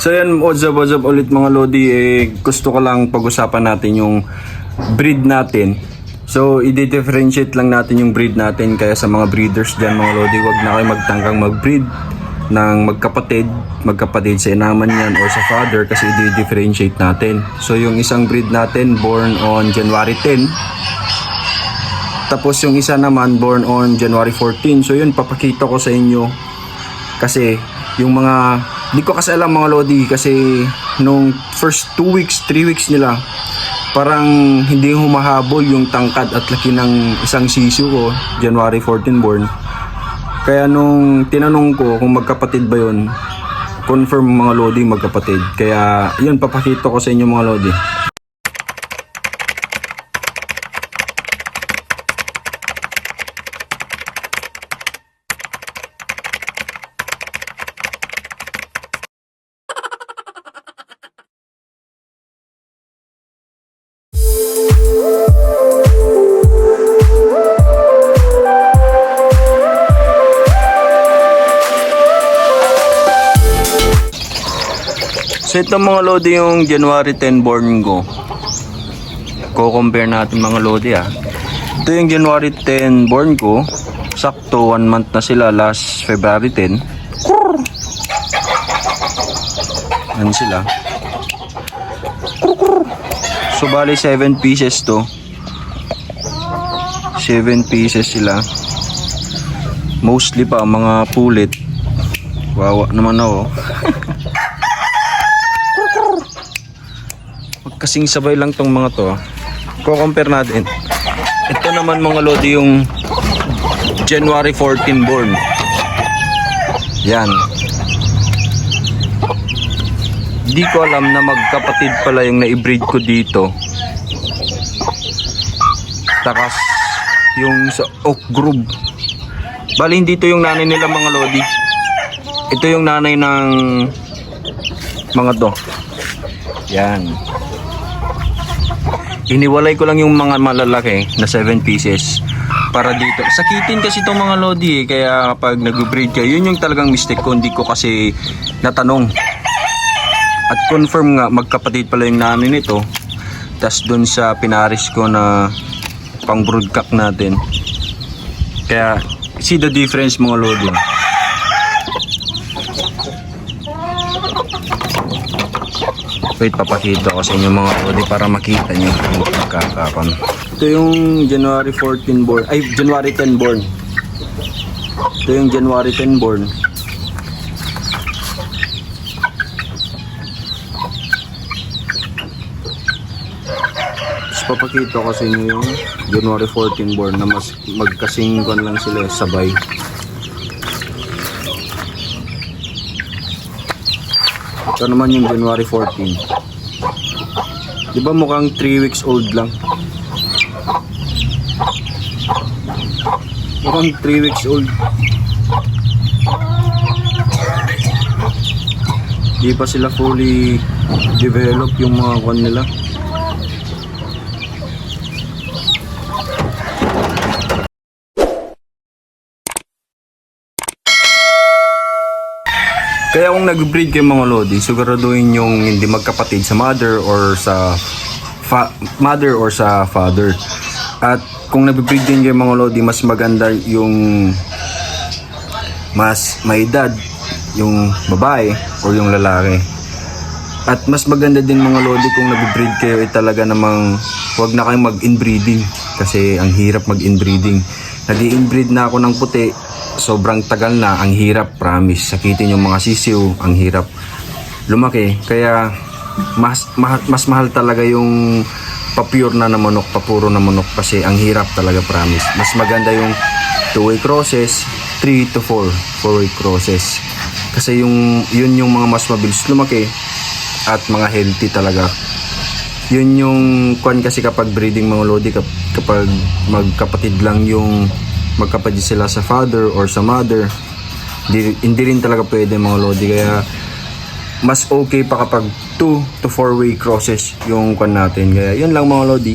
So yan, what's up ulit mga Lodi. Gusto ko lang pag-usapan natin yung breed natin. So i-differentiate lang natin yung breed natin. Kaya sa mga breeders dyan mga Lodi, wag na kayo magtangkang mag-breed ng magkapatid sa inaman yan or sa father, kasi i-differentiate natin. So yung isang breed natin born on January 10, tapos yung isa naman born on January 14. So yun, papakita ko sa inyo kasi yung mga, di ko kasi alam mga Lodi, kasi nung first 2 weeks, 3 weeks nila, parang hindi humahabol yung tangkad at laki ng isang sisiu ko, January 14 born. Kaya nung tinanong ko kung magkapatid ba yun, confirm mga Lodi magkapatid. Kaya yun, papakita ko sa inyo mga Lodi. So ito mga Lodi yung January 10 born ko. Ko-compare natin mga Lodi ah. Ito yung January 10 born ko. Sakto 1 month na sila last February 10. Yan sila. So bali 7 pieces to. 7 pieces sila. Mostly pa mga pulit. Wawa naman ako. Kasing sabay lang tong mga to. Ko-compare natin. Ito naman mga Lodi yung January 14 born. Yan. Di ko alam na magkapatid pala yung na-breed ko dito. Takas yung sa Oak Grove. Bali hindi ito yung nanay nila mga Lodi. Ito yung nanay ng mga to. Yan. Iniwalay ko lang yung mga malalaki na 7 pieces para dito. Sakitin kasi itong mga Lodi kaya kapag nag-breed ka, yun yung talagang mistake ko. Hindi ko kasi natanong. At confirm nga, magkapatid pala yung nanay nito. Tas dun sa pinaris ko na pang broodcock natin. Kaya, see the difference mga Lodi. Wait, papakita ko sa inyo mga Lodi para makita nyo yung pagkakakon. Ito yung January 14 born, ay January 10 born. Ito yung January 10 born. Tapos papakita ko sa inyo yung January 14 born na mas magkasingkon lang sila sabay. Ito naman yung January 14. Di ba mukhang 3 weeks old lang? Mukhang 3 weeks old. Di pa sila fully develop yung mga kwan nila. Kaya kung nag-breed kayo mga Lodi, siguraduhin yung hindi magkapatid sa mother or sa father. At kung nag-breed din kayo mga Lodi, mas maganda yung mas may edad, yung babae or yung lalaki. At mas maganda din mga Lodi kung nag-breed kayo ay talaga namang huwag na kayong mag-inbreeding kasi ang hirap mag-inbreeding. Nag-i-inbreed na ako ng puti. Sobrang tagal na, ang hirap, promise. Sakitin yung mga sisiw, ang hirap lumaki. Kaya mas mahal talaga yung papure na manok, papuro na manok kasi ang hirap talaga, promise. Mas maganda yung 2-way crosses, 3 to 4-way crosses. Kasi yun yung mga mas mabilis lumaki at mga healthy talaga. Yun yung kwan kasi kapag breeding mga Lodi, kapag magkapatid lang yung magkapatid sila sa father or sa mother, hindi rin talaga pwede mga Lodi. Kaya mas okay pa kapag 2 to 4-way crosses yung kwan natin. Kaya yun lang mga Lodi.